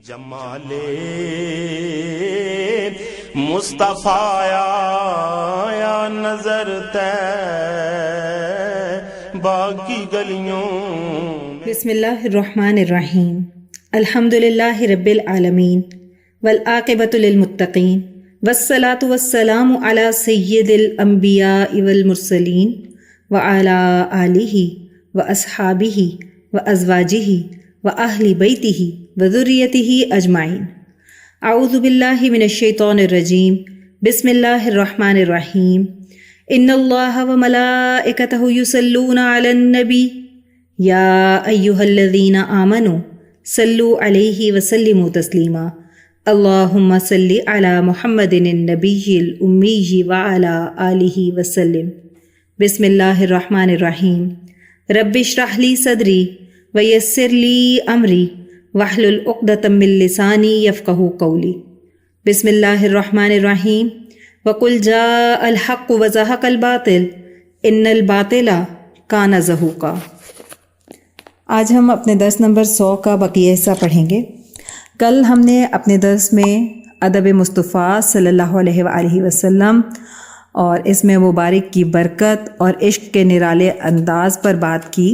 جمال مصطفیٰ یا نظر طیبہ کی گلیوں. بسم اللہ الرحمن الرحیم. الحمدللہ رب العالمین والعاقبۃ للمتقین والصلاۃ والسلام علی سید الانبیاء والمرسلین وعلی آلہ واصحابہ وازواجہ واہل بیتہ وذریتہ اجمعین. اعوذ باللہ من الشیطان الرجیم. بسم اللہ الرحمن الرحیم. ان اللہ وملائکتہ یصلون علی النبی یا ایہا الذین آمنوا صلوا علیہ وسلموا تسلیما. اللہم صل علی محمد النبی الامی وعلی آلہ وسلم. بسم اللہ الرحمن الرحیم. رب اشرح لی صدری ویسر لی امری واحلل عقدۃ من لسانی یفقہوا قولی. بسم اللہ الرحمن الرحیم. وقل جاء الحق وزہق الباطل ان الباطل کان زہوقا. آج ہم اپنے درس نمبر 100 کا بقیہ حصہ پڑھیں گے. کل ہم نے اپنے درس میں ادب مصطفیٰ صلی اللہ علیہ وآلہ وسلم اور اس میں مبارک کی برکت اور عشق کے نرالے انداز پر بات کی،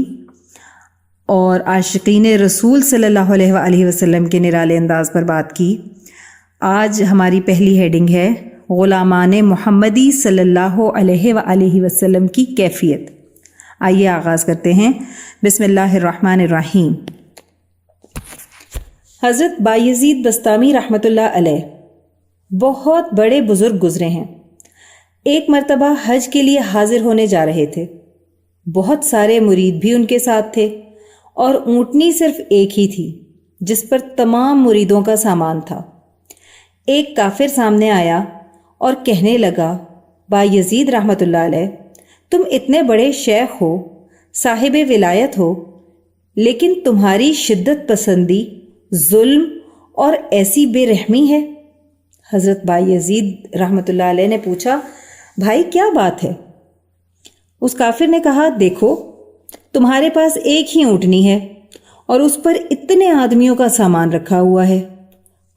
اور عاشقین رسول صلی اللہ علیہ وآلہ وسلم کے نرالے انداز پر بات کی. آج ہماری پہلی ہیڈنگ ہے غلامان محمدی صلی اللہ علیہ وآلہ وسلم کی کیفیت. آئیے آغاز کرتے ہیں. بسم اللہ الرحمن الرحیم. حضرت بایزید بستامی رحمۃ اللہ علیہ بہت بڑے بزرگ گزرے ہیں. ایک مرتبہ حج کے لیے حاضر ہونے جا رہے تھے. بہت سارے مرید بھی ان کے ساتھ تھے اور اونٹنی صرف ایک ہی تھی جس پر تمام مریدوں کا سامان تھا. ایک کافر سامنے آیا اور کہنے لگا، بایزید رحمۃ اللہ علیہ، تم اتنے بڑے شیخ ہو، صاحب ولایت ہو، لیکن تمہاری شدت پسندی، ظلم اور ایسی بے رحمی ہے. حضرت بایزید رحمۃ اللہ علیہ نے پوچھا، بھائی کیا بات ہے؟ اس کافر نے کہا، دیکھو تمہارے پاس ایک ہی اونٹنی ہے اور اس پر اتنے آدمیوں کا سامان رکھا ہوا ہے،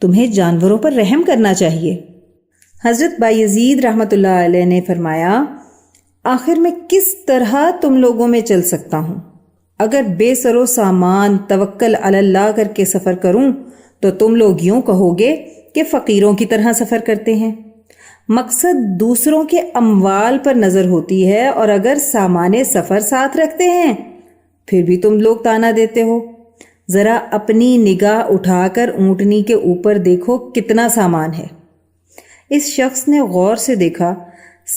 تمہیں جانوروں پر رحم کرنا چاہیے. حضرت بایزید رحمۃ اللہ علیہ نے فرمایا، آخر میں کس طرح تم لوگوں میں چل سکتا ہوں؟ اگر بے سر و سامان توکل علی اللہ کر کے سفر کروں تو تم لوگ یوں کہو گے کہ فقیروں کی طرح سفر کرتے ہیں. مقصد دوسروں کے اموال پر نظر ہوتی ہے، اور اگر سامان سفر ساتھ رکھتے ہیں پھر بھی تم لوگ تانا دیتے ہو. ذرا اپنی نگاہ اٹھا کر اونٹنی کے اوپر دیکھو کتنا سامان ہے. اس شخص نے غور سے دیکھا،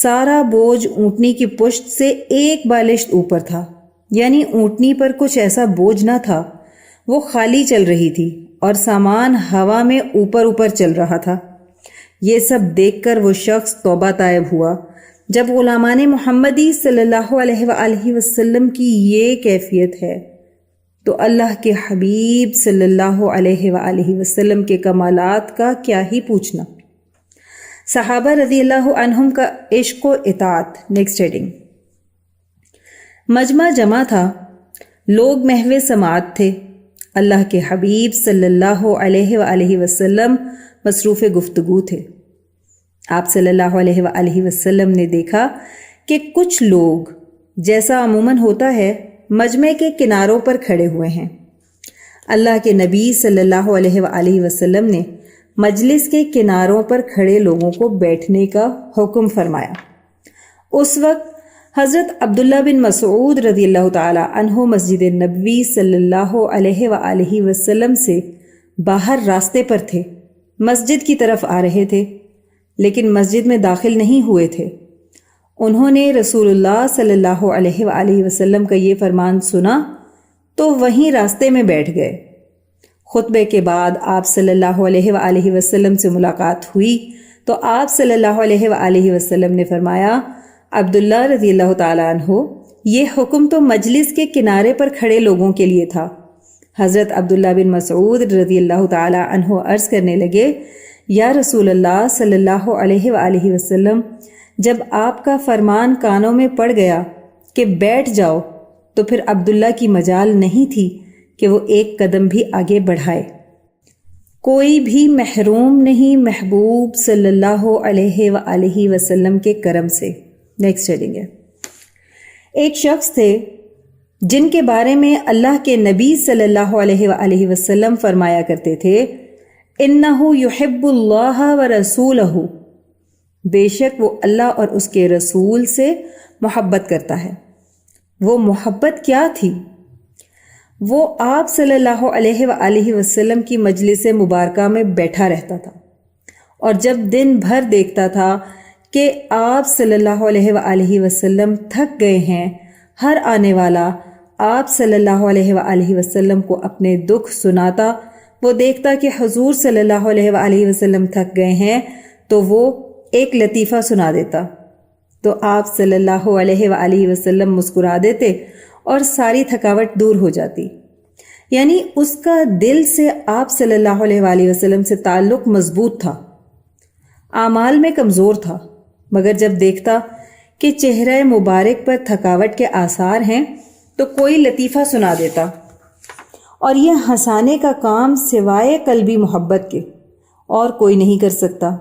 سارا بوجھ اونٹنی کی پشت سے ایک بالشت اوپر تھا، یعنی اونٹنی پر کچھ ایسا بوجھ نہ تھا. وہ خالی چل رہی تھی اور سامان ہوا میں اوپر اوپر چل رہا تھا. یہ سب دیکھ کر وہ شخص توبہ طائب ہوا. جب غلامان محمدی صلی اللہ علیہ وآلہ وسلم کی یہ کیفیت ہے تو اللہ کے حبیب صلی اللہ علیہ وآلہ وسلم کے کمالات کا کیا ہی پوچھنا. صحابہ رضی اللہ عنہم کا عشق و اطاعت. Next heading. مجمع جمع تھا، لوگ محو سماعت تھے. اللہ کے حبیب صلی اللہ علیہ وآلہ وسلم مصروف گفتگو تھے. آپ صلی اللہ علیہ وآلہ وسلم نے دیکھا کہ کچھ لوگ، جیسا عموماً ہوتا ہے، مجمع کے کناروں پر کھڑے ہوئے ہیں. اللہ کے نبی صلی اللہ علیہ وآلہ وسلم نے مجلس کے کناروں پر کھڑے لوگوں کو بیٹھنے کا حکم فرمایا. اس وقت حضرت عبداللہ بن مسعود رضی اللہ تعالی عنہ مسجد نبوی صلی اللہ علیہ وآلہ وسلم سے باہر راستے پر تھے. مسجد کی طرف آ رہے تھے لیکن مسجد میں داخل نہیں ہوئے تھے. انہوں نے رسول اللہ صلی اللہ علیہ وآلہ وسلم کا یہ فرمان سنا تو وہیں راستے میں بیٹھ گئے. خطبے کے بعد آپ صلی اللہ علیہ وآلہ وسلم سے ملاقات ہوئی تو آپ صلی اللہ علیہ وآلہ وسلم نے فرمایا، عبداللہ رضی اللہ تعالیٰ عنہ، یہ حکم تو مجلس کے کنارے پر کھڑے لوگوں کے لیے تھا. حضرت عبداللہ بن مسعود رضی اللہ تعالیٰ عنہ عرض کرنے لگے، یا رسول اللہ صلی اللہ علیہ وآلہ وسلم، جب آپ کا فرمان کانوں میں پڑ گیا کہ بیٹھ جاؤ تو پھر عبداللہ کی مجال نہیں تھی کہ وہ ایک قدم بھی آگے بڑھائے. کوئی بھی محروم نہیں محبوب صلی اللہ علیہ وآلہ وسلم کے کرم سے۔ نیکسٹ ہیڈنگ ہے، ایک شخص تھے جن کے بارے میں اللہ کے نبی صلی اللہ علیہ وآلہ وسلم فرمایا کرتے تھے، اِنَّهُ يُحِبُّ اللَّهَ وَرَسُولَهُ، بے شک وہ اللہ اور اس کے رسول سے محبت کرتا ہے۔ وہ محبت کیا تھی؟ وہ آپ صلی اللہ علیہ وآلہ وسلم کی مجلس مبارکہ میں بیٹھا رہتا تھا، اور جب دن بھر دیکھتا تھا کہ آپ صلی اللہ علیہ وآلہ وسلم تھک گئے ہیں، ہر آنے والا آپ صلی اللہ علیہ وآلہ وسلم کو اپنے دکھ سناتا، وہ دیکھتا کہ حضور صلی اللہ علیہ وآلہ وسلم تھک گئے ہیں تو وہ ایک لطیفہ سنا دیتا، تو آپ صلی اللہ علیہ وآلہ وسلم مسکرا دیتے اور ساری تھکاوٹ دور ہو جاتی۔ یعنی اس کا دل سے آپ صلی اللہ علیہ وآلہ وسلم سے تعلق مضبوط تھا، اعمال میں کمزور تھا، مگر جب دیکھتا کہ چہرہ مبارک پر تھکاوٹ کے آثار ہیں تو کوئی لطیفہ سنا دیتا، اور یہ ہنسانے کا کام سوائے قلبی محبت کے اور کوئی نہیں کر سکتا۔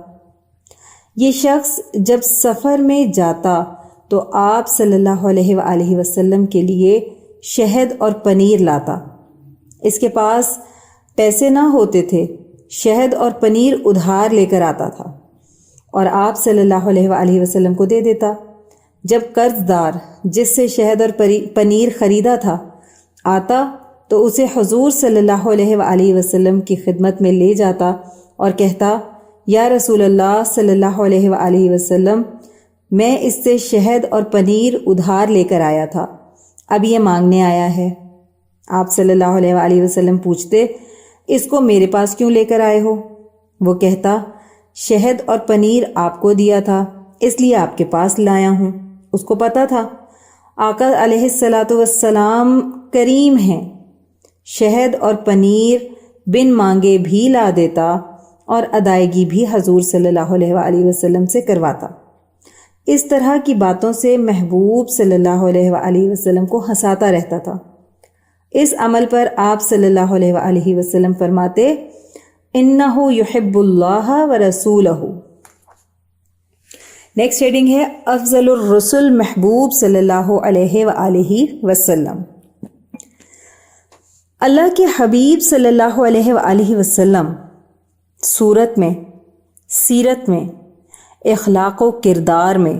یہ شخص جب سفر میں جاتا تو آپ صلی اللہ علیہ وآلہ وسلم کے لیے شہد اور پنیر لاتا۔ اس کے پاس پیسے نہ ہوتے تھے، شہد اور پنیر ادھار لے کر آتا تھا اور آپ صلی اللہ علیہ وآلہ وسلم کو دے دیتا۔ جب قرض دار جس سے شہد اور پنیر خریدا تھا آتا تو اسے حضور صلی اللہ علیہ وآلہ وسلم کی خدمت میں لے جاتا اور کہتا، یا رسول اللہ صلی اللہ علیہ وآلہ وسلم، میں اس سے شہد اور پنیر ادھار لے کر آیا تھا، اب یہ مانگنے آیا ہے۔ آپ صلی اللہ علیہ وآلہ وسلم پوچھتے، اس کو میرے پاس کیوں لے کر آئے ہو؟ وہ کہتا، شہد اور پنیر آپ کو دیا تھا اس لیے آپ کے پاس لایا ہوں۔ اس کو پتہ تھا آقا علیہ السلام کریم ہیں، شہد اور پنیر بن مانگے بھی لا دیتا اور ادائیگی بھی حضور صلی اللہ علیہ وآلہ وسلم سے کرواتا۔ اس طرح کی باتوں سے محبوب صلی اللہ علیہ وآلہ وسلم کو ہنساتا رہتا تھا۔ اس عمل پر آپ صلی اللہ علیہ وآلہ وسلم فرماتے، اِنَّهُ يُحِبُّ اللَّهَ وَرَسُولَهُ۔ نیکسٹ ہیڈنگ ہے، افضل الرسل محبوب صلی اللہ علیہ وآلہ وسلم۔ اللہ کے حبیب صلی اللہ علیہ وآلہ وسلم صورت میں، سیرت میں، اخلاق و کردار میں،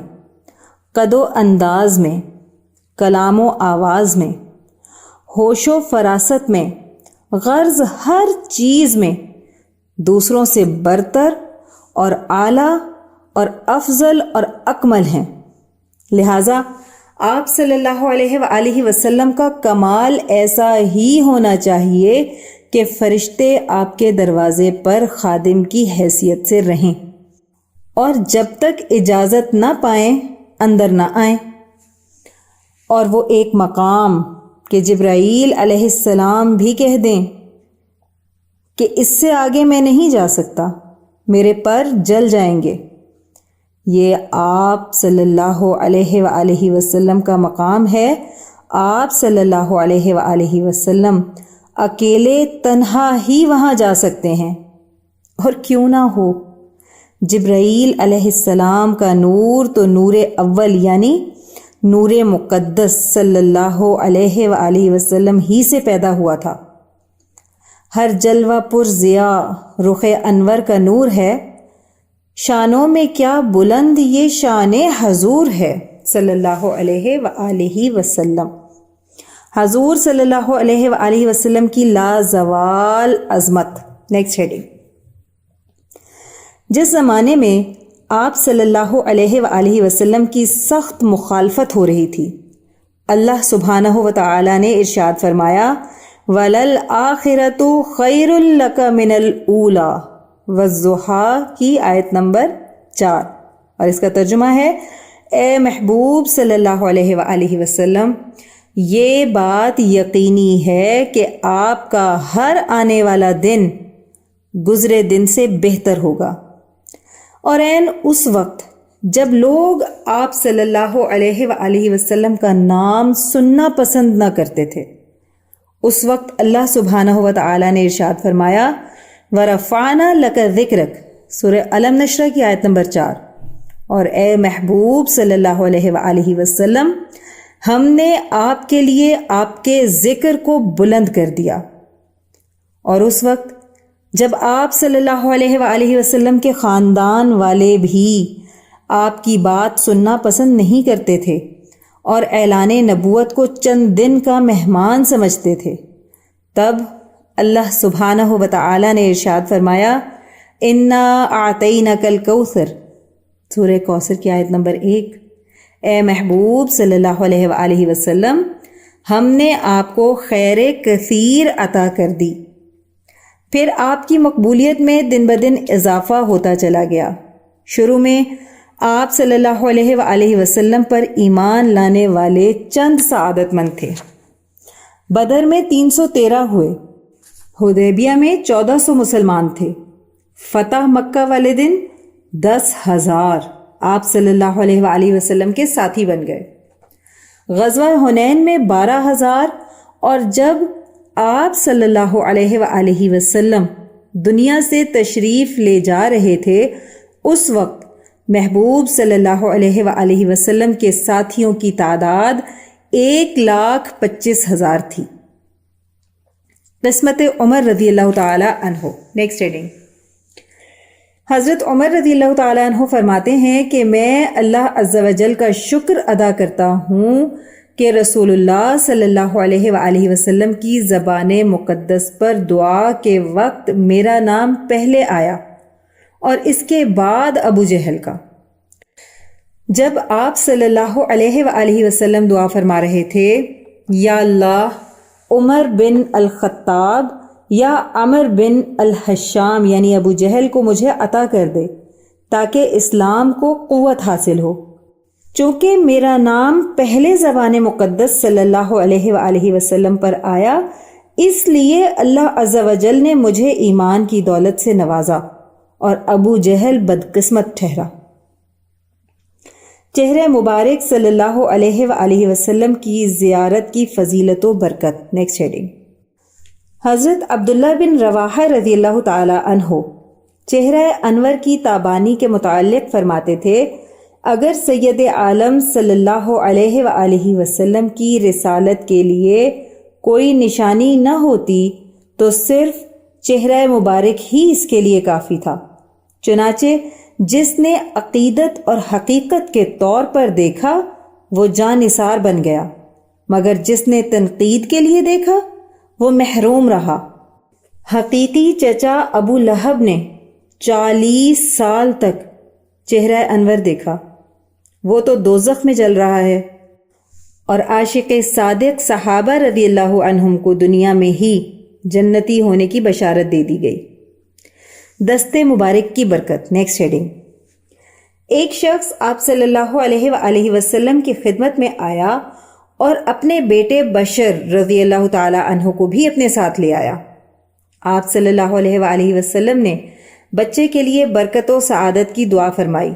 قد و انداز میں، کلام و آواز میں، ہوش و فراست میں، غرض ہر چیز میں دوسروں سے برتر اور اعلیٰ اور افضل اور اکمل ہیں۔ لہٰذا آپ صلی اللہ علیہ وآلہ وسلم کا کمال ایسا ہی ہونا چاہیے کہ فرشتے آپ کے دروازے پر خادم کی حیثیت سے رہیں اور جب تک اجازت نہ پائیں اندر نہ آئیں، اور وہ ایک مقام کہ جبرائیل علیہ السلام بھی کہہ دیں کہ اس سے آگے میں نہیں جا سکتا، میرے پر جل جائیں گے۔ یہ آپ صلی اللہ علیہ وآلہ وسلم کا مقام ہے۔ آپ صلی اللہ علیہ وآلہ وسلم اکیلے تنہا ہی وہاں جا سکتے ہیں، اور کیوں نہ ہو، جبرائیل علیہ السلام کا نور تو نور اول یعنی نور مقدس صلی اللہ علیہ وآلہ وسلم ہی سے پیدا ہوا تھا۔ ہر جلوہ پر ضیاء رخ انور کا نور ہے، شانوں میں کیا بلند یہ شان حضور ہے صلی اللہ علیہ وآلہ وسلم۔ حضور صلی اللہ علیہ وآلہ وسلم کی لازوال عظمت۔ نیکسٹ ہیڈنگ، جس زمانے میں آپ صلی اللہ علیہ وآلہ وسلم کی سخت مخالفت ہو رہی تھی، اللہ سبحانہ و تعالی نے ارشاد فرمایا، وَلَلْآخِرَةُ خَيْرٌ لَكَ مِنَ الْأُولَى، والضحیٰ کی آیت نمبر 4، اور اس کا ترجمہ ہے، اے محبوب صلی اللہ علیہ وآلہ وسلم، یہ بات یقینی ہے کہ آپ کا ہر آنے والا دن گزرے دن سے بہتر ہوگا، اور عین اس وقت جب لوگ آپ صلی اللہ علیہ وآلہ وسلم کا نام سننا پسند نہ کرتے تھے، اس وقت اللہ سبحانہ و تعالی نے ارشاد فرمایا، ورفعنا لک ذکرک سورہ علم نشرہ کی آیت نمبر 4۔ اور اے محبوب صلی اللہ علیہ وآلہ وسلم، ہم نے آپ کے لیے آپ کے ذکر کو بلند کر دیا۔ اور اس وقت جب آپ صلی اللہ علیہ وآلہ وسلم کے خاندان والے بھی آپ کی بات سننا پسند نہیں کرتے تھے اور اعلان نبوت کو چند دن کا مہمان سمجھتے تھے، تب اللہ سبحانہ و تعالی نے ارشاد فرمایا، انا اعطیناک الکوثر سورہ کوثر کی آیت نمبر 1۔ اے محبوب صلی اللہ علیہ وآلہ وسلم، ہم نے آپ کو خیر کثیر عطا کر دی۔ پھر آپ کی مقبولیت میں دن بدن اضافہ ہوتا چلا گیا۔ شروع میں آپ صلی اللہ علیہ وآلہ وسلم پر ایمان لانے والے چند سعادت مند تھے۔ بدر میں 313 ہوئے، حدیبیہ میں 1400 مسلمان تھے، فتح مکہ والے دن 10,000 آپ صلی اللہ علیہ وآلہ وسلم کے ساتھی بن گئے۔ غزوہ حنین میں 12,000، اور جب آپ صلی اللہ علیہ وآلہ وسلم دنیا سے تشریف لے جا رہے تھے، اس وقت محبوب صلی اللہ علیہ وآلہ وسلم کے ساتھیوں کی تعداد 1,25,000 تھی۔ قسمت عمر رضی اللہ تعالی عنہ۔ Next heading. حضرت عمر رضی اللہ تعالی عنہ فرماتے ہیں کہ میں اللہ عز و جل کا شکر ادا کرتا ہوں کہ رسول اللہ صلی اللہ علیہ وآلہ وسلم کی زبان مقدس پر دعا کے وقت میرا نام پہلے آیا اور اس کے بعد ابو جہل کا۔ جب آپ صلی اللہ علیہ وآلہ وسلم دعا فرما رہے تھے، یا اللہ عمر بن الخطاب یا عمر بن الحشام یعنی ابو جہل کو مجھے عطا کر دے تاکہ اسلام کو قوت حاصل ہو، چونکہ میرا نام پہلے زبان مقدس صلی اللہ علیہ وآلہ وسلم پر آیا، اس لیے اللہ عز و جل نے مجھے ایمان کی دولت سے نوازا اور ابو جہل بدقسمت ٹھہرا۔ چہرہ مبارک صلی اللہ علیہ وآلہ وسلم کی زیارت کی فضیلت و برکت۔ Next heading. حضرت عبداللہ بن رواحہ رضی اللہ تعالی عنہ چہرہ انور کی تابانی کے متعلق فرماتے تھے، اگر سید عالم صلی اللہ علیہ وآلہ وسلم کی رسالت کے لیے کوئی نشانی نہ ہوتی تو صرف چہرہ مبارک ہی اس کے لیے کافی تھا۔ چنانچہ جس نے عقیدت اور حقیقت کے طور پر دیکھا وہ جاں نثار بن گیا، مگر جس نے تنقید کے لیے دیکھا وہ محروم رہا۔ حقیقی چچا ابو لہب نے 40 سال تک چہرہ انور دیکھا، وہ تو دوزخ میں جل رہا ہے، اور عاشق صادق صحابہ رضی اللہ عنہم کو دنیا میں ہی جنتی ہونے کی بشارت دے دی گئی۔ دستے مبارک کی برکت۔ Next heading. ایک شخص آپ صلی اللہ علیہ وآلہ وسلم کی خدمت میں آیا اور اپنے بیٹے بشر رضی اللہ تعالی عنہ کو بھی اپنے ساتھ لے آیا۔ آپ صلی اللہ علیہ وآلہ وسلم نے بچے کے لیے برکت و سعادت کی دعا فرمائی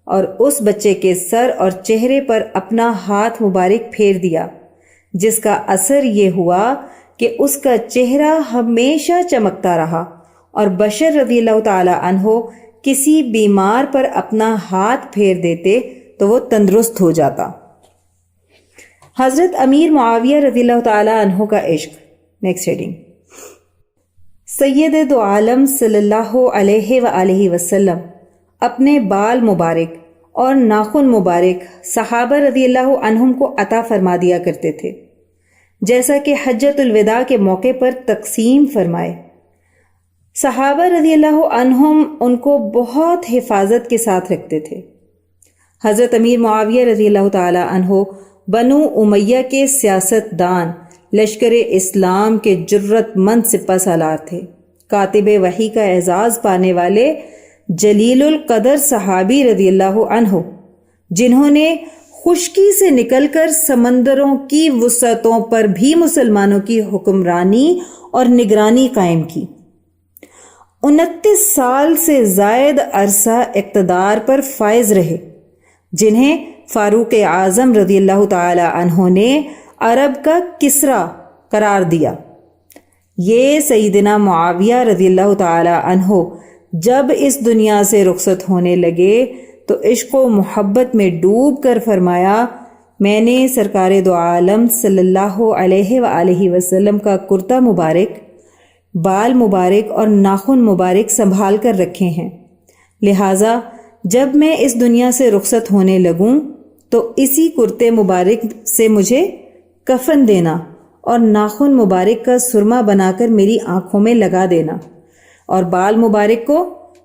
اور اس بچے کے سر اور چہرے پر اپنا ہاتھ مبارک پھیر دیا، جس کا اثر یہ ہوا کہ اس کا چہرہ ہمیشہ چمکتا رہا، اور بشر رضی اللہ تعالی عنہ کسی بیمار پر اپنا ہاتھ پھیر دیتے تو وہ تندرست ہو جاتا۔ حضرت امیر معاویہ رضی اللہ تعالی عنہ کا عشق۔ Next heading. سید دو عالم صلی اللہ علیہ وآلہ وسلم اپنے بال مبارک اور ناخن مبارک صحابہ رضی اللہ عنہم کو عطا فرما دیا کرتے تھے، جیسا کہ حجۃ الوداع کے موقع پر تقسیم فرمائے۔ صحابہ رضی اللہ عنہم ان کو بہت حفاظت کے ساتھ رکھتے تھے۔ حضرت امیر معاویہ رضی اللہ تعالی عنہ بنو امیہ کے سیاست دان، لشکر اسلام کے جرت مند سپہ سالار تھے، کاتب وحی کا اعزاز پانے والے جلیل القدر صحابی رضی اللہ عنہ، جنہوں نے خشکی سے نکل کر سمندروں کی وسعتوں پر بھی مسلمانوں کی حکمرانی اور نگرانی قائم کی۔ 29 سال سے زائد عرصہ اقتدار پر فائز رہے، جنہیں فاروق اعظم رضی اللہ تعالی عنہ نے عرب کا کسریٰ قرار دیا۔ یہ سیدنا معاویہ رضی اللہ تعالی عنہ جب اس دنیا سے رخصت ہونے لگے تو عشق و محبت میں ڈوب کر فرمایا، میں نے سرکار دو عالم صلی اللہ علیہ وآلہ وسلم کا کرتا مبارک، بال مبارک اور ناخن مبارک سنبھال کر رکھے ہیں، لہٰذا جب میں اس دنیا سے رخصت ہونے لگوں تو اسی کرتے مبارک سے مجھے کفن دینا اور ناخن مبارک کا سرما بنا کر میری آنکھوں میں لگا دینا اور بال مبارک کو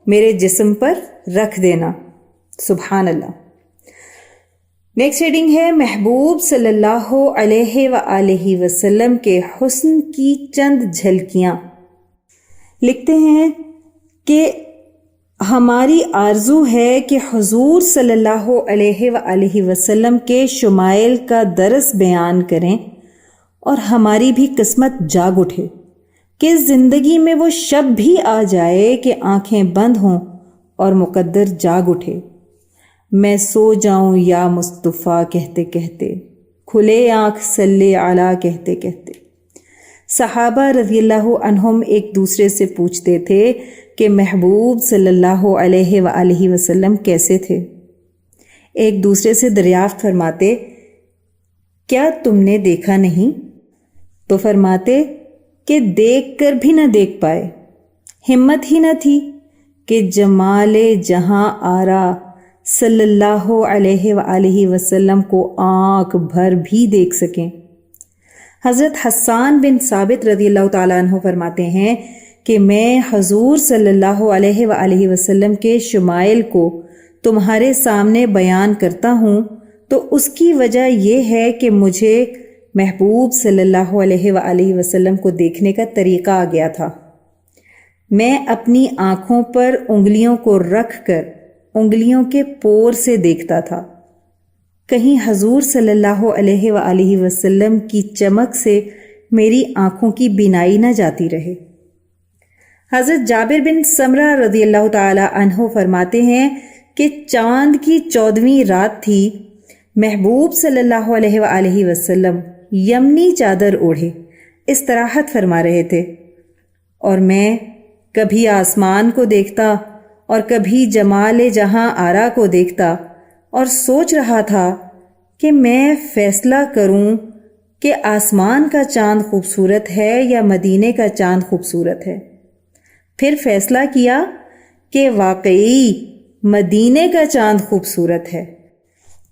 میرے جسم پر رکھ دینا۔ سبحان اللہ۔ نیکسٹ ہیڈنگ ہے محبوب صلی اللہ علیہ وآلہ وسلم کے حسن کی چند جھلکیاں۔ لکھتے ہیں کہ ہماری آرزو ہے کہ حضور صلی اللہ علیہ وآلہ وسلم کے شمائل کا درس بیان کریں اور ہماری بھی قسمت جاگ اٹھے کہ زندگی میں وہ شب بھی آ جائے کہ آنکھیں بند ہوں اور مقدر جاگ اٹھے، میں سو جاؤں یا مصطفیٰ کہتے کہتے، کھلے آنکھ صلی علی کہتے کہتے۔ صحابہ رضی اللہ عنہم ایک دوسرے سے پوچھتے تھے کہ محبوب صلی اللہ علیہ وآلہ وسلم کیسے تھے؟ ایک دوسرے سے دریافت فرماتے، کیا تم نے دیکھا نہیں؟ تو فرماتے کہ دیکھ کر بھی نہ دیکھ پائے، ہمت ہی نہ تھی کہ جمال جہاں آرا صلی اللہ علیہ وآلہ وسلم کو آنکھ بھر بھی دیکھ سکیں۔ حضرت حسان بن ثابت رضی اللہ تعالیٰ عنہ فرماتے ہیں کہ میں حضور صلی اللہ علیہ وآلہ وسلم کے شمائل کو تمہارے سامنے بیان کرتا ہوں تو اس کی وجہ یہ ہے کہ مجھے محبوب صلی اللہ علیہ وآلہ وسلم کو دیکھنے کا طریقہ آ گیا تھا۔ میں اپنی آنکھوں پر انگلیوں کو رکھ کر انگلیوں کے پور سے دیکھتا تھا، کہیں حضور صلی اللہ علیہ وآلہ وسلم کی چمک سے میری آنکھوں کی بینائی نہ جاتی رہے۔ حضرت جابر بن سمرہ رضی اللہ تعالی عنہ فرماتے ہیں کہ چاند کی 14ویں رات تھی، محبوب صلی اللہ علیہ وآلہ وسلم یمنی چادر اوڑھے استراحت فرما رہے تھے، اور میں کبھی آسمان کو دیکھتا اور کبھی جمال جہاں آرا کو دیکھتا اور سوچ رہا تھا کہ میں فیصلہ کروں کہ آسمان کا چاند خوبصورت ہے یا مدینے کا چاند خوبصورت ہے۔ پھر فیصلہ کیا کہ واقعی مدینے کا چاند خوبصورت ہے،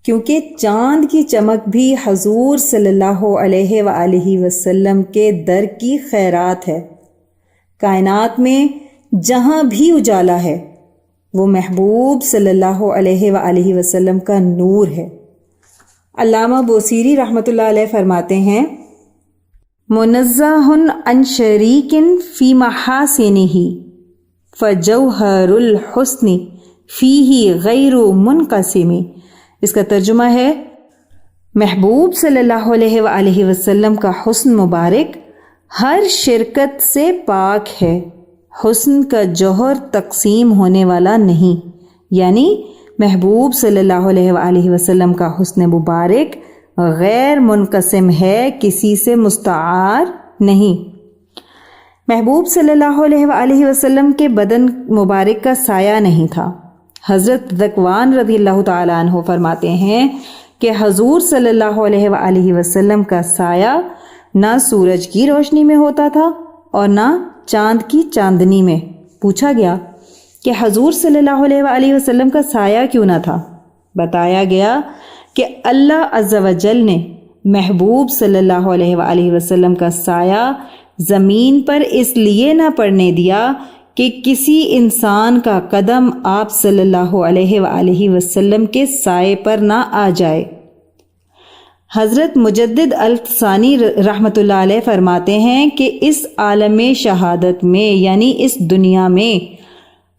کیونکہ چاند کی چمک بھی حضور صلی اللہ علیہ وآلہ وسلم کے در کی خیرات ہے۔ کائنات میں جہاں بھی اجالا ہے وہ محبوب صلی اللہ علیہ وآلہ وسلم کا نور ہے۔ علامہ بوصیری رحمۃ اللہ علیہ فرماتے ہیں، منزہ عن شریک فی محاسنہ فجوہر الحسن فیہ غیر منقسم۔ اس کا ترجمہ ہے، محبوب صلی اللہ علیہ وآلہ وسلم کا حسن مبارک ہر شرکت سے پاک ہے، حسن کا جوہر تقسیم ہونے والا نہیں، یعنی محبوب صلی اللہ علیہ وآلہ وسلم کا حسن مبارک غیر منقسم ہے، کسی سے مستعار نہیں۔ محبوب صلی اللہ علیہ وآلہ وسلم کے بدن مبارک کا سایہ نہیں تھا۔ حضرت ذکوان رضی اللہ تعالیٰ عنہ فرماتے ہیں کہ حضور صلی اللہ علیہ وآلہ وسلم کا سایہ نہ سورج کی روشنی میں ہوتا تھا اور نہ چاند کی چاندنی میں۔ پوچھا گیا کہ حضور صلی اللہ علیہ وآلہ وسلم کا سایہ کیوں نہ تھا؟ بتایا گیا کہ اللہ عز و جل نے محبوب صلی اللہ علیہ وآلہ وسلم کا سایہ زمین پر اس لیے نہ پڑنے دیا کہ کسی انسان کا قدم آپ صلی اللہ علیہ وآلہ وسلم کے سائے پر نہ آ جائے۔ حضرت مجدد الثانی رحمۃ اللہ علیہ فرماتے ہیں کہ اس عالم شہادت میں یعنی اس دنیا میں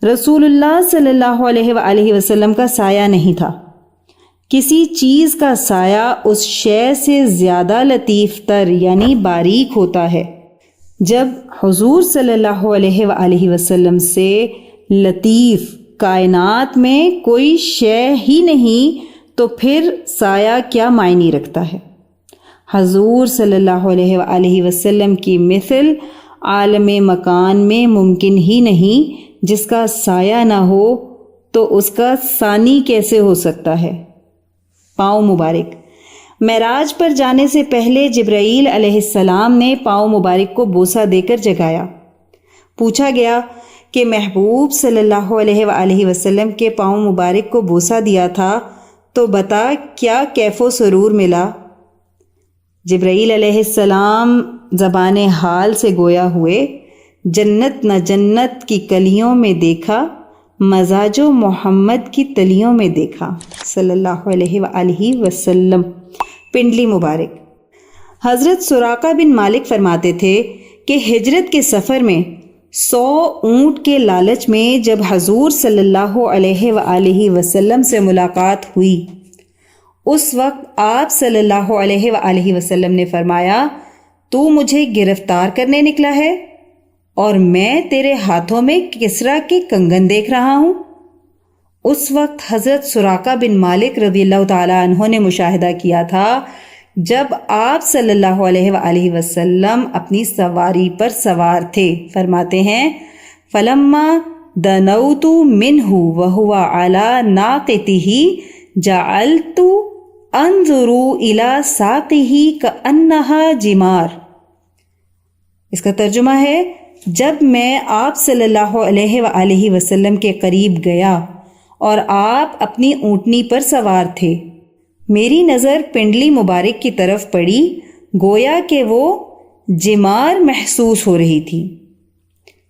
رسول اللہ صلی اللہ علیہ وآلہ وسلم کا سایہ نہیں تھا۔ کسی چیز کا سایہ اس شے سے زیادہ لطیف تر یعنی باریک ہوتا ہے۔ جب حضور صلی اللہ علیہ وآلہ وسلم سے لطیف کائنات میں کوئی شے ہی نہیں تو پھر سایہ کیا معنی رکھتا ہے؟ حضور صلی اللہ علیہ وآلہ وسلم کی مثل عالم مکان میں ممکن ہی نہیں، جس کا سایہ نہ ہو تو اس کا ثانی کیسے ہو سکتا ہے۔ پاؤں مبارک۔ معراج پر جانے سے پہلے جبرائیل علیہ السلام نے پاؤں مبارک کو بوسہ دے کر جگایا۔ پوچھا گیا کہ محبوب صلی اللہ علیہ وآلہ وسلم کے پاؤں مبارک کو بوسہ دیا تھا تو بتا کیا کیف و سرور ملا؟ جبرائیل علیہ السلام زبان حال سے گویا ہوئے، جنت نہ جنت کی کلیوں میں دیکھا، مزاج و محمد کی تلیوں میں دیکھا، صلی اللہ علیہ وآلہ وسلم۔ پنڈلی مبارک۔ حضرت سراقہ بن مالک فرماتے تھے کہ ہجرت کے سفر میں 100 اونٹ کے لالچ میں جب حضور صلی اللہ علیہ وآلہ وسلم سے ملاقات ہوئی، اس وقت آپ صلی اللہ علیہ وآلہ وسلم نے فرمایا، تو مجھے گرفتار کرنے نکلا ہے اور میں تیرے ہاتھوں میں کسریٰ کے کنگن دیکھ رہا ہوں۔ اس وقت حضرت سراقہ بن مالک رضی اللہ تعالیٰ عنہ نے مشاہدہ کیا تھا جب آپ صلی اللہ علیہ وآلہ وسلم اپنی سواری پر سوار تھے۔ فرماتے ہیں فَلَمَّا دَنَوْتُ مِنْهُ وَهُوَ عَلَى نَاقَتِهِ جَعَلْتُ أَنظُرُ إِلَى سَاقِهِ كَأَنَّهَا جِمَارٌ۔ اس کا ترجمہ ہے، جب میں آپ صلی اللہ علیہ وآلہ وسلم کے قریب گیا اور آپ اپنی اونٹنی پر سوار تھے، میری نظر پنڈلی مبارک کی طرف پڑی، گویا کہ وہ جمار محسوس ہو رہی تھی۔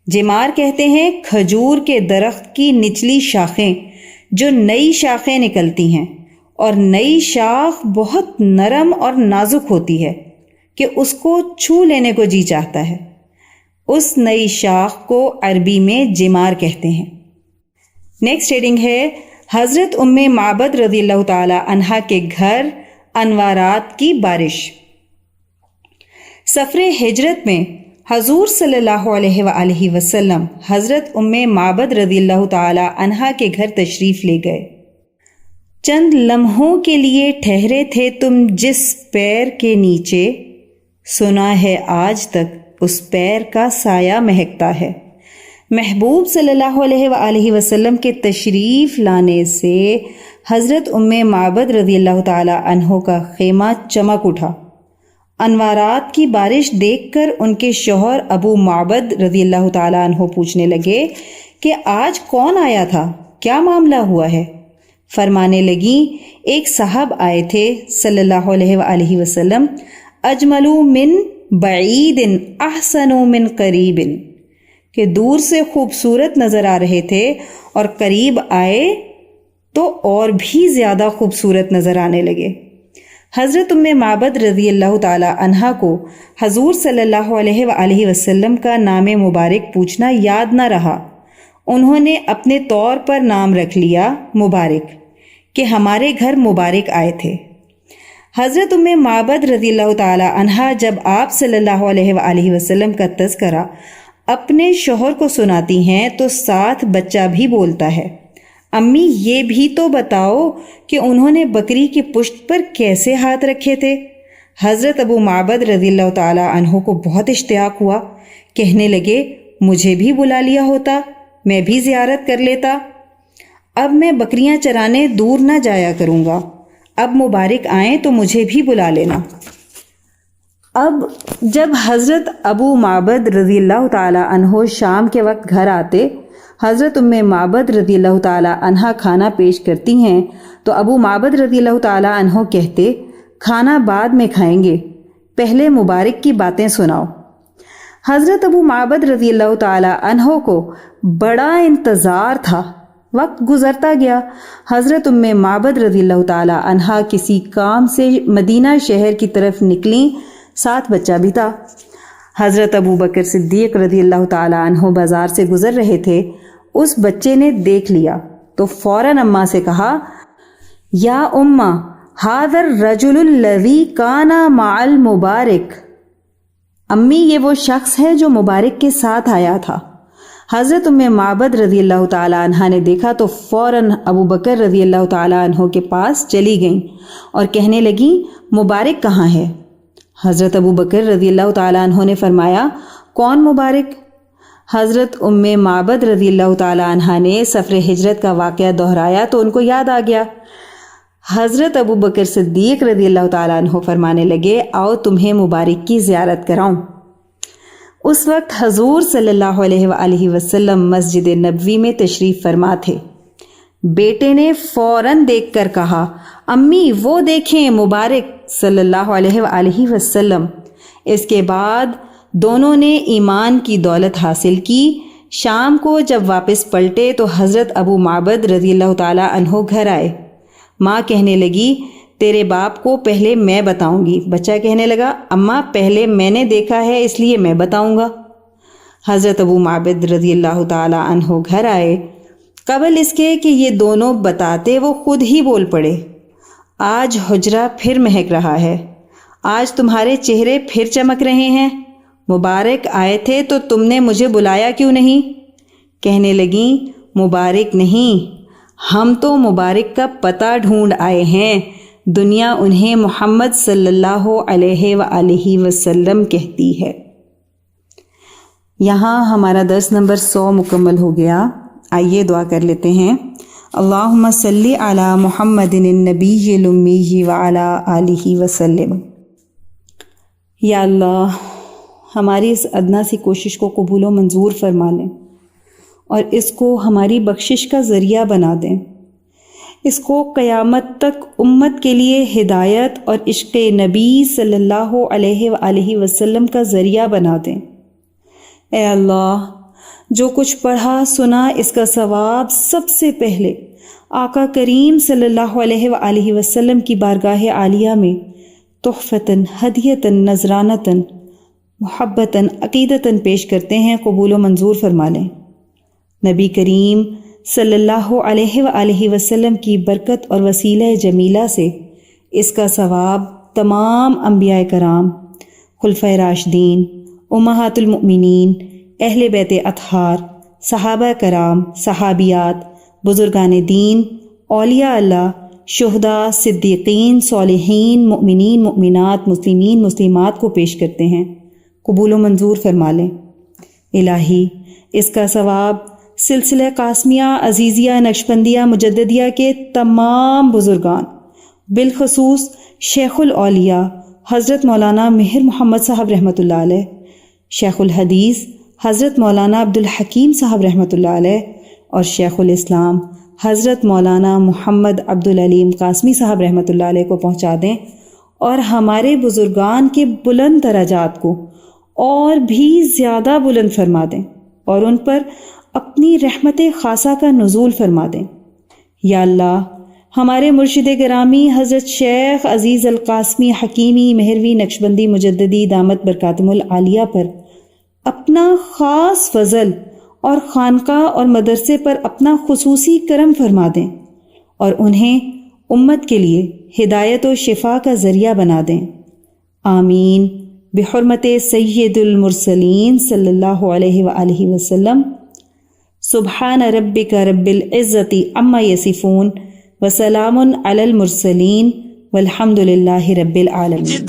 جمار کہتے ہیں کھجور کے درخت کی نچلی شاخیں جو نئی شاخیں نکلتی ہیں، اور نئی شاخ بہت نرم اور نازک ہوتی ہے کہ اس کو چھو لینے کو جی چاہتا ہے۔ اس نئی شاخ کو عربی میں جمار کہتے ہیں۔ نیکسٹ ہیڈنگ ہے حضرت ام معبد رضی اللہ تعالی عنہا کے گھر انوارات کی بارش۔ سفر ہجرت میں حضور صلی اللہ علیہ وآلہ وسلم حضرت ام معبد رضی اللہ تعالی عنہا کے گھر تشریف لے گئے۔ چند لمحوں کے لیے ٹھہرے تھے تم جس پیر کے نیچے، سنا ہے آج تک اس پیر کا سایہ مہکتا ہے۔ محبوب صلی اللہ علیہ وآلہ وسلم کے تشریف لانے سے حضرت ام معبد رضی اللہ تعالی عنہ کا خیمہ چمک اٹھا۔ انوارات کی بارش دیکھ کر ان کے شوہر ابو معبد رضی اللہ تعالی عنہ پوچھنے لگے کہ آج کون آیا تھا، کیا معاملہ ہوا ہے؟ فرمانے لگیں، ایک صاحب آئے تھے صلی اللہ علیہ وآلہ وسلم، اجمل من بعید احسن من قریب، کہ دور سے خوبصورت نظر آ رہے تھے اور قریب آئے تو اور بھی زیادہ خوبصورت نظر آنے لگے۔ حضرت ام معبد رضی اللہ تعالی عنہا کو حضور صلی اللہ علیہ وآلہ وسلم کا نام مبارک پوچھنا یاد نہ رہا۔ انہوں نے اپنے طور پر نام رکھ لیا مبارک، کہ ہمارے گھر مبارک آئے تھے۔ حضرت ام معبد رضی اللہ تعالی عنہا جب آپ صلی اللہ علیہ وآلہ وسلم کا تذکرہ اپنے شوہر کو سناتی ہیں تو ساتھ بچہ بھی بولتا ہے، امی یہ بھی تو بتاؤ کہ انہوں نے بکری کی پشت پر کیسے ہاتھ رکھے تھے؟ حضرت ابو معبد رضی اللہ تعالی عنہ کو بہت اشتیاق ہوا، کہنے لگے مجھے بھی بلا لیا ہوتا، میں بھی زیارت کر لیتا۔ اب میں بکریاں چرانے دور نہ جایا کروں گا، اب مبارک آئیں تو مجھے بھی بلا لینا۔ اب جب حضرت ابو معبد رضی اللہ تعالی عنہ شام کے وقت گھر آتے، حضرت ام معبد رضی اللہ تعالی عنہ کھانا پیش کرتی ہیں تو ابو معبد رضی اللہ تعالی عنہ کہتے، کھانا بعد میں کھائیں گے، پہلے مبارک کی باتیں سناؤ۔ حضرت ابو معبد رضی اللہ تعالی عنہ کو بڑا انتظار تھا۔ وقت گزرتا گیا، حضرت ام معبد رضی اللہ تعالی عنہ کسی کام سے مدینہ شہر کی طرف نکلیں، ساتھ بچہ بھی تھا۔ حضرت ابو بکر صدیق رضی اللہ تعالی عنہ بازار سے گزر رہے تھے، اس بچے نے دیکھ لیا تو فوراً اماں سے کہا، یا اماں ھذا الرجل الذی کان مع المبارک، امی یہ وہ شخص ہے جو مبارک کے ساتھ آیا تھا۔ حضرت ام معبد رضی اللہ تعالی عنہ نے دیکھا تو فوراً ابو بکر رضی اللہ تعالی عنہ کے پاس چلی گئیں اور کہنے لگیں، مبارک کہاں ہے؟ حضرت ابو بکر رضی اللہ تعالی عنہ نے فرمایا، کون مبارک؟ حضرت ام معبد رضی اللہ تعالیٰ عنہ نے سفر ہجرت کا واقعہ دہرایا تو ان کو یاد آ گیا۔ حضرت ابو بکر صدیق رضی اللہ تعالیٰ عنہ فرمانے لگے، آؤ تمہیں مبارک کی زیارت کراؤں۔ اس وقت حضور صلی اللہ علیہ وآلہ وسلم مسجد نبوی میں تشریف فرما تھے۔ بیٹے نے فوراً دیکھ کر کہا، امی وہ دیکھیں مبارک صلی اللہ علیہ وآلہ وسلم۔ اس کے بعد دونوں نے ایمان کی دولت حاصل کی۔ شام کو جب واپس پلٹے تو حضرت ابو معبد رضی اللہ تعالیٰ عنہ گھر آئے۔ ماں کہنے لگی، تیرے باپ کو پہلے میں بتاؤں گی۔ بچہ کہنے لگا، اماں پہلے میں نے دیکھا ہے اس لیے میں بتاؤں گا۔ حضرت ابو معبد رضی اللہ تعالیٰ عنہ گھر آئے۔ قبل اس کے کہ یہ دونوں بتاتے وہ خود ہی بول پڑے، آج حجرہ پھر مہک رہا ہے، آج تمہارے چہرے پھر چمک رہے ہیں، مبارک آئے تھے تو تم نے مجھے بلایا کیوں نہیں؟ کہنے لگیں، مبارک نہیں، ہم تو مبارک کا پتہ ڈھونڈ آئے ہیں، دنیا انہیں محمد صلی اللہ علیہ وآلہ وسلم کہتی ہے۔ یہاں ہمارا درس نمبر 100 مکمل ہو گیا۔ آئیے دعا کر لیتے ہیں۔ اللہم صلی علی محمد النبی الامی وعلی آلہ وسلم۔ یا اللہ، ہماری اس ادنا سی کوشش کو قبول و منظور فرما لیں اور اس کو ہماری بخشش کا ذریعہ بنا دیں، اس کو قیامت تک امت کے لیے ہدایت اور عشق نبی صلی اللہ علیہ وآلہ وسلم کا ذریعہ بنا دیں۔ اے اللہ، جو کچھ پڑھا سنا اس کا ثواب سب سے پہلے آقا کریم صلی اللہ علیہ وآلہ وسلم کی بارگاہ عالیہ میں تحفتاً ہدیتاً نذرانتاً محبتاً عقیدتاً پیش کرتے ہیں، قبول و منظور فرما لیں۔ نبی کریم صلی اللہ علیہ وآلہ وسلم کی برکت اور وسیلہ جمیلہ سے اس کا ثواب تمام انبیاء کرام، خلفائے راشدین، امہات المؤمنین، اہل بیت اطہار، صحابہ کرام، صحابیات، بزرگان دین، اولیاء اللہ، شہداء، صدیقین، صالحین، مؤمنین، مؤمنات، مسلمین، مسلمات کو پیش کرتے ہیں، قبول و منظور فرما لیں۔ الہی، اس کا ثواب سلسلہ قاسمیہ، عزیزیہ، نقشبندیہ، مجددیہ کے تمام بزرگان، بالخصوص شیخ الاولیاء حضرت مولانا مہر محمد صاحب رحمۃ اللہ علیہ، شیخ الحدیث حضرت مولانا عبدالحکیم صاحب رحمۃ اللہ علیہ، اور شیخ الاسلام حضرت مولانا محمد عبدالعلیم قاسمی صاحب رحمۃ اللہ علیہ کو پہنچا دیں، اور ہمارے بزرگان کے بلند درجات کو اور بھی زیادہ بلند فرما دیں، اور ان پر اپنی رحمت خاصہ کا نزول فرما دیں۔ یا اللہ، ہمارے مرشد گرامی حضرت شیخ عزیز القاسمی حکیمی مہروی نقشبندی مجددی دامت برکاتہم العالیہ پر اپنا خاص فضل اور خانقاہ اور مدرسے پر اپنا خصوصی کرم فرما دیں، اور انہیں امت کے لیے ہدایت و شفا کا ذریعہ بنا دیں۔ آمین بحرمت سید المرسلین صلی اللہ علیہ وآلہ وسلم۔ سبحان ربک رب العزت عما یصفون وسلام علی المرسلین والحمد للہ رب العالمین۔